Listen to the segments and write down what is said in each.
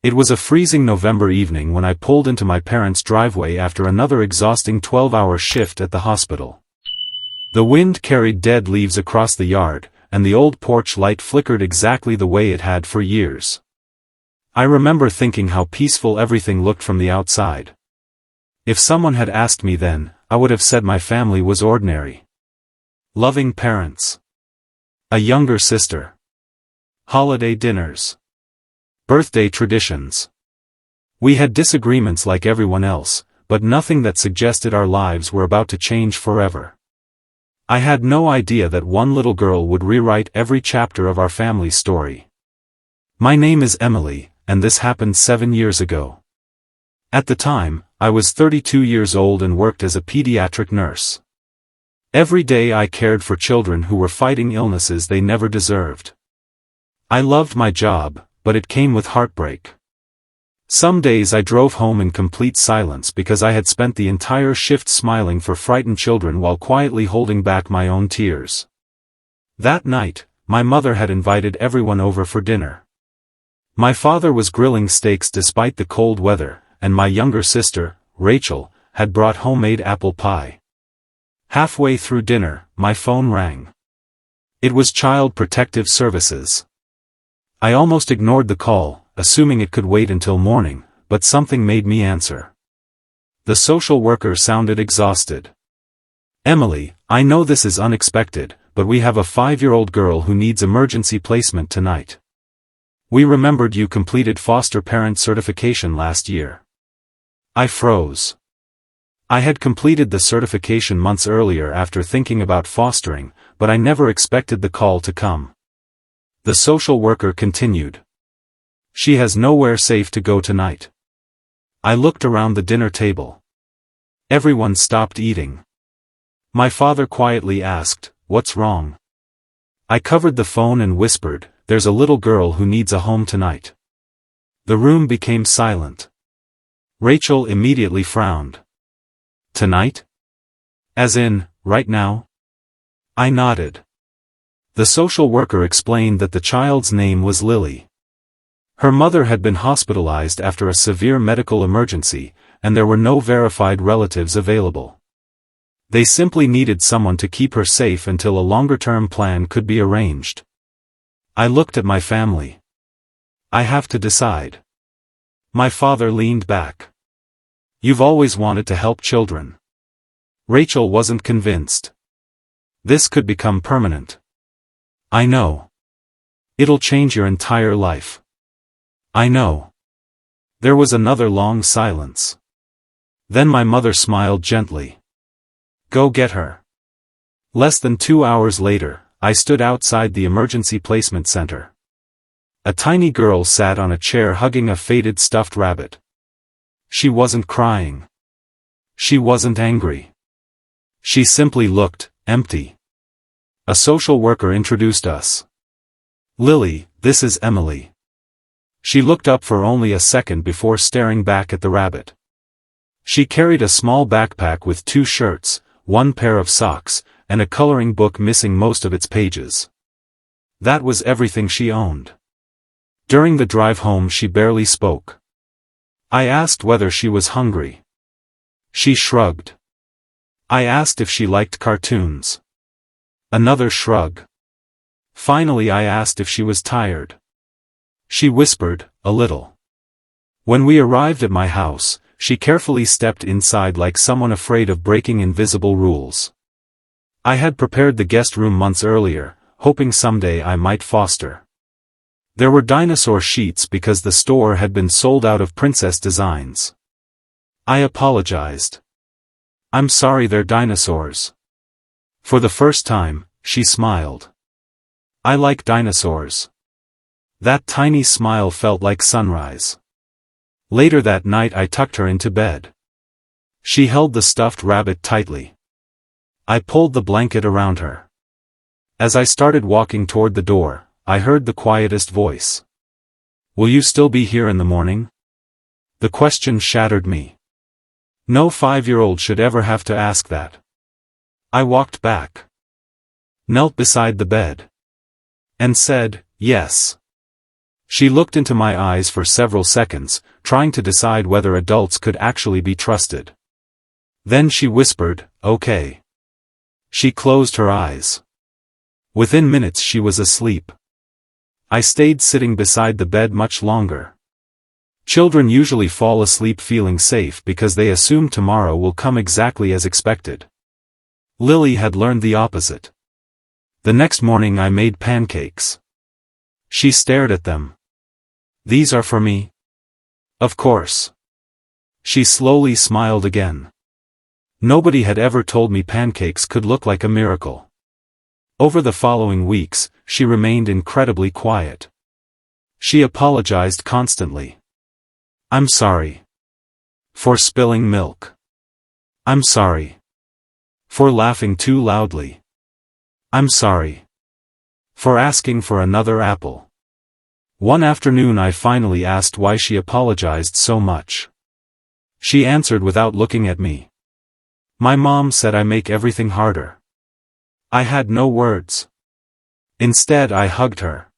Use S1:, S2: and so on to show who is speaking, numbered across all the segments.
S1: It was a freezing November evening when I pulled into my parents' driveway after another exhausting 12-hour shift at the hospital. The wind carried dead leaves across the yard, and the old porch light flickered exactly the way it had for years. I remember thinking how peaceful everything looked from the outside. If someone had asked me then, I would have said my family was ordinary. Loving parents. A younger sister. Holiday dinners. Birthday traditions. We had disagreements like everyone else, but nothing that suggested our lives were about to change forever. I had no idea that one little girl would rewrite every chapter of our family story. My name is Emily, and this happened 7 years ago. At the time, I was 32 years old and worked as a pediatric nurse. Every day I cared for children who were fighting illnesses they never deserved. I loved my job, but it came with heartbreak. Some days I drove home in complete silence because I had spent the entire shift smiling for frightened children while quietly holding back my own tears. That night, my mother had invited everyone over for dinner. My father was grilling steaks despite the cold weather, and my younger sister, Rachel, had brought homemade apple pie. Halfway through dinner, my phone rang. It was Child Protective Services. I almost ignored the call, assuming it could wait until morning, but something made me answer. The social worker sounded exhausted. "Emily, I know this is unexpected, but we have a 5-year-old girl who needs emergency placement tonight. We remembered you completed foster parent certification last year." I froze. I had completed the certification months earlier after thinking about fostering, but I never expected the call to come. The social worker continued. "She has nowhere safe to go tonight." I looked around the dinner table. Everyone stopped eating. My father quietly asked, "What's wrong?" I covered the phone and whispered, "There's a little girl who needs a home tonight." The room became silent. Rachel immediately frowned. "Tonight? As in, right now?" I nodded. The social worker explained that the child's name was Lily. Her mother had been hospitalized after a severe medical emergency, and there were no verified relatives available. They simply needed someone to keep her safe until a longer-term plan could be arranged. I looked at my family. "I have to decide." My father leaned back. "You've always wanted to help children." Rachel wasn't convinced. "This could become permanent." "I know. It'll change your entire life." "I know." There was another long silence. Then my mother smiled gently. "Go get her." Less than 2 hours later, I stood outside the emergency placement center. A tiny girl sat on a chair hugging a faded stuffed rabbit. She wasn't crying. She wasn't angry. She simply looked empty. A social worker introduced us. "Lily, this is Emily." She looked up for only a second before staring back at the rabbit. She carried a small backpack with 2 shirts, 1 pair of socks, and a coloring book missing most of its pages. That was everything she owned. During the drive home she barely spoke. I asked whether she was hungry. She shrugged. I asked if she liked cartoons. Another shrug. Finally I asked if she was tired. She whispered, "A little." When we arrived at my house, she carefully stepped inside like someone afraid of breaking invisible rules. I had prepared the guest room months earlier, hoping someday I might foster. There were dinosaur sheets because the store had been sold out of princess designs. I apologized. "I'm sorry they're dinosaurs." For the first time, she smiled. "I like dinosaurs." That tiny smile felt like sunrise. Later that night I tucked her into bed. She held the stuffed rabbit tightly. I pulled the blanket around her. As I started walking toward the door, I heard the quietest voice. "Will you still be here in the morning?" The question shattered me. No 5-year-old should ever have to ask that. I walked back. Knelt beside the bed. And said, "Yes." She looked into my eyes for several seconds, trying to decide whether adults could actually be trusted. Then she whispered, "Okay." She closed her eyes. Within minutes she was asleep. I stayed sitting beside the bed much longer. Children usually fall asleep feeling safe because they assume tomorrow will come exactly as expected. Lily had learned the opposite. The next morning I made pancakes. She stared at them. "These are for me?" "Of course." She slowly smiled again. Nobody had ever told me pancakes could look like a miracle. Over the following weeks, she remained incredibly quiet. She apologized constantly. "I'm sorry. For spilling milk. I'm sorry. For laughing too loudly. I'm sorry. For asking for another apple." One afternoon I finally asked why she apologized so much. She answered without looking at me. "My mom said I make everything harder." I had no words. Instead I hugged her.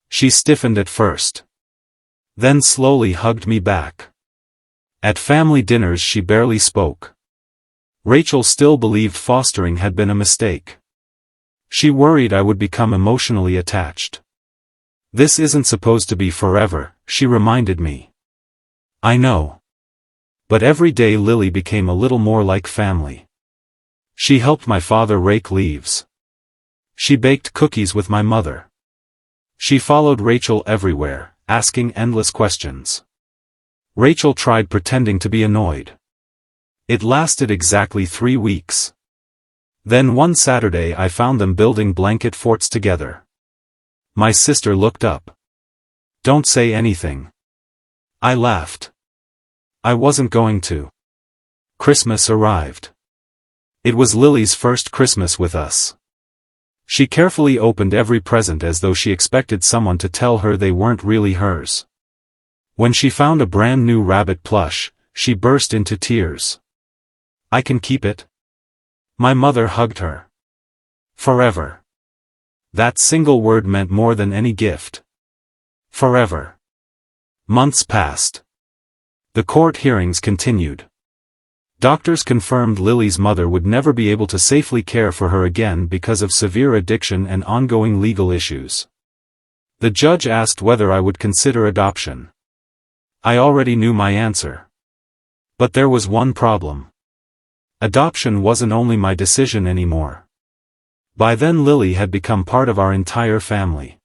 S1: She stiffened at first. Then slowly hugged me back. At family dinners she barely spoke. Rachel still believed fostering had been a mistake. She worried I would become emotionally attached. "This isn't supposed to be forever," she reminded me. I know. But every day Lily became a little more like family. She helped my father rake leaves. She baked cookies with my mother. She followed Rachel everywhere, asking endless questions. Rachel tried pretending to be annoyed. It lasted exactly 3 weeks. Then one Saturday I found them building blanket forts together. My sister looked up. "Don't say anything." I laughed. I wasn't going to. Christmas arrived. It was Lily's first Christmas with us. She carefully opened every present as though she expected someone to tell her they weren't really hers. When she found a brand new rabbit plush, she burst into tears. "I can keep it." My mother hugged her. Forever. That single word meant more than any gift. Forever. Months passed. The court hearings continued. Doctors confirmed Lily's mother would never be able to safely care for her again because of severe addiction and ongoing legal issues. The judge asked whether I would consider adoption. I already knew my answer. But there was one problem. Adoption wasn't only my decision anymore. By then Lily had become part of our entire family.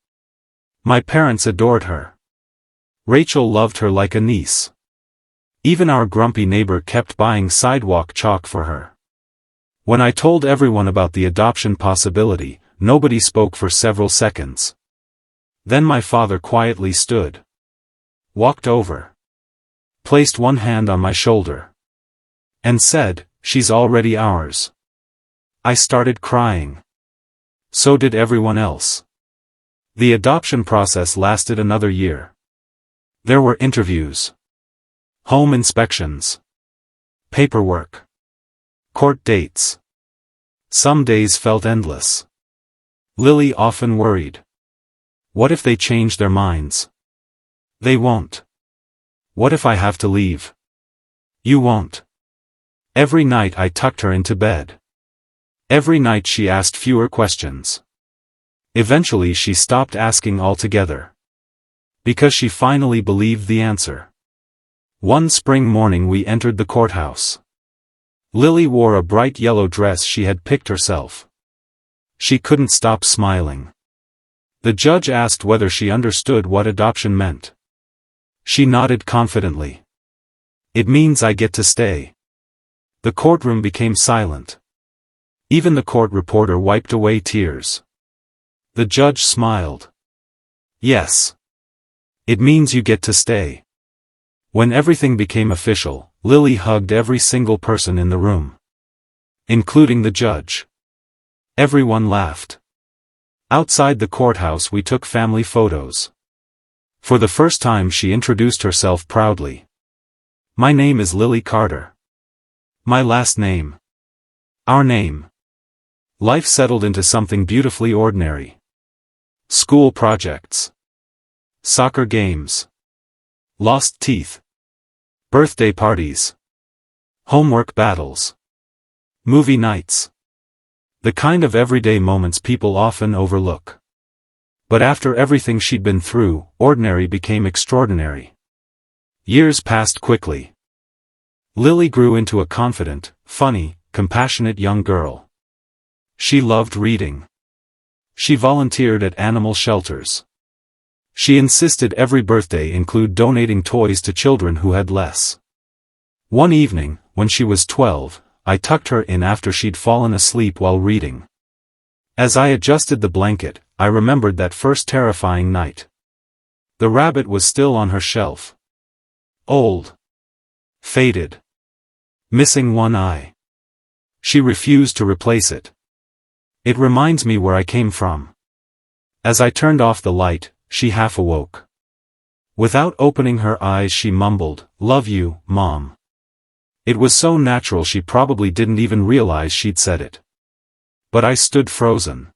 S1: My parents adored her. Rachel loved her like a niece. Even our grumpy neighbor kept buying sidewalk chalk for her. When I told everyone about the adoption possibility, nobody spoke for several seconds. Then my father quietly stood. Walked over. Placed one hand on my shoulder. And said, "She's already ours." I started crying. So did everyone else. The adoption process lasted another year. There were interviews. Home inspections. Paperwork. Court dates. Some days felt endless. Lily often worried. What if they change their minds? They won't. What if I have to leave? You won't. Every night I tucked her into bed. Every night she asked fewer questions. Eventually she stopped asking altogether. Because she finally believed the answer. One spring morning we entered the courthouse. Lily wore a bright yellow dress she had picked herself. She couldn't stop smiling. The judge asked whether she understood what adoption meant. She nodded confidently. "It means I get to stay." The courtroom became silent. Even the court reporter wiped away tears. The judge smiled. "Yes. It means you get to stay." When everything became official, Lily hugged every single person in the room. Including the judge. Everyone laughed. Outside the courthouse we took family photos. For the first time she introduced herself proudly. "My name is Lily Carter. My last name. Our name." Life settled into something beautifully ordinary. School projects. Soccer games. Lost teeth. Birthday parties. Homework battles. Movie nights. The kind of everyday moments people often overlook. But after everything she'd been through, ordinary became extraordinary. Years passed quickly. Lily grew into a confident, funny, compassionate young girl. She loved reading. She volunteered at animal shelters. She insisted every birthday include donating toys to children who had less. One evening, when she was 12, I tucked her in after she'd fallen asleep while reading. As I adjusted the blanket, I remembered that first terrifying night. The rabbit was still on her shelf. Old. Faded. Missing one eye. She refused to replace it. It reminds me where I came from. As I turned off the light, she half awoke. Without opening her eyes she mumbled, "Love you, Mom." It was so natural she probably didn't even realize she'd said it. But I stood frozen.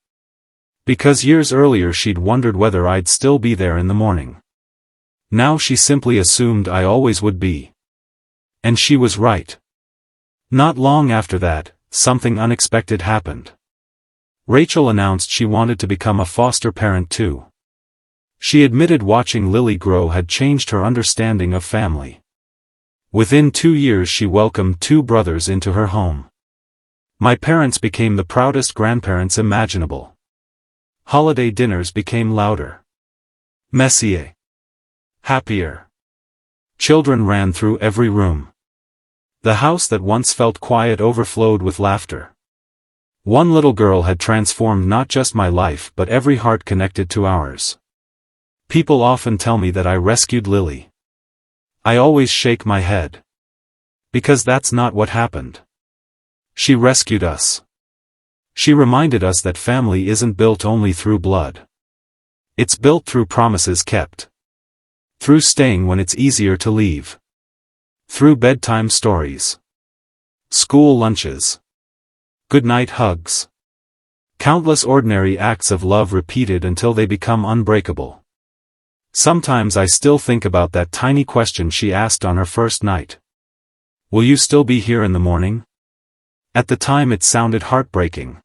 S1: Because years earlier she'd wondered whether I'd still be there in the morning. Now she simply assumed I always would be. And she was right. Not long after that, something unexpected happened. Rachel announced she wanted to become a foster parent too. She admitted watching Lily grow had changed her understanding of family. Within 2 years she welcomed 2 brothers into her home. My parents became the proudest grandparents imaginable. Holiday dinners became louder. Messier. Happier. Children ran through every room. The house that once felt quiet overflowed with laughter. One little girl had transformed not just my life but every heart connected to ours. People often tell me that I rescued Lily. I always shake my head. Because that's not what happened. She rescued us. She reminded us that family isn't built only through blood. It's built through promises kept. Through staying when it's easier to leave. Through bedtime stories. School lunches. Goodnight hugs. Countless ordinary acts of love repeated until they become unbreakable. Sometimes I still think about that tiny question she asked on her first night. Will you still be here in the morning? At the time it sounded heartbreaking.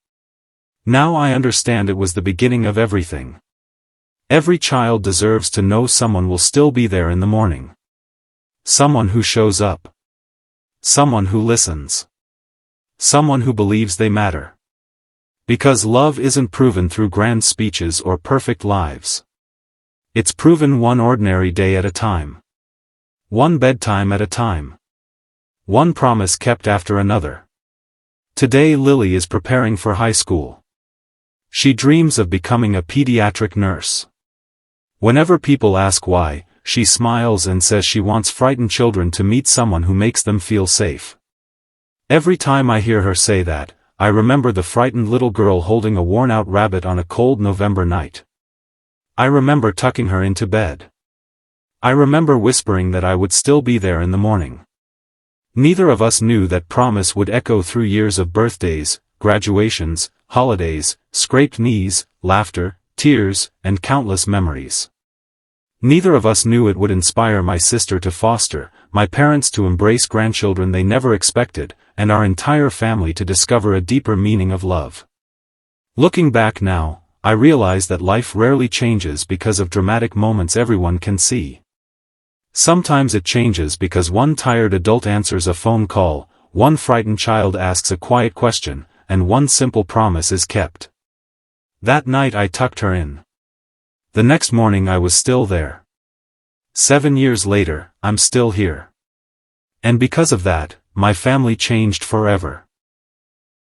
S1: Now I understand it was the beginning of everything. Every child deserves to know someone will still be there in the morning. Someone who shows up. Someone who listens. Someone who believes they matter. Because love isn't proven through grand speeches or perfect lives. It's proven one ordinary day at a time. One bedtime at a time. One promise kept after another. Today Lily is preparing for high school. She dreams of becoming a pediatric nurse. Whenever people ask why, she smiles and says she wants frightened children to meet someone who makes them feel safe. Every time I hear her say that, I remember the frightened little girl holding a worn-out rabbit on a cold November night. I remember tucking her into bed. I remember whispering that I would still be there in the morning. Neither of us knew that promise would echo through years of birthdays, graduations, holidays, scraped knees, laughter, tears, and countless memories. Neither of us knew it would inspire my sister to foster, my parents to embrace grandchildren they never expected, and our entire family to discover a deeper meaning of love. Looking back now, I realize that life rarely changes because of dramatic moments everyone can see. Sometimes it changes because one tired adult answers a phone call, one frightened child asks a quiet question, and one simple promise is kept. That night I tucked her in. The next morning I was still there. 7 years later, I'm still here. And because of that, my family changed forever.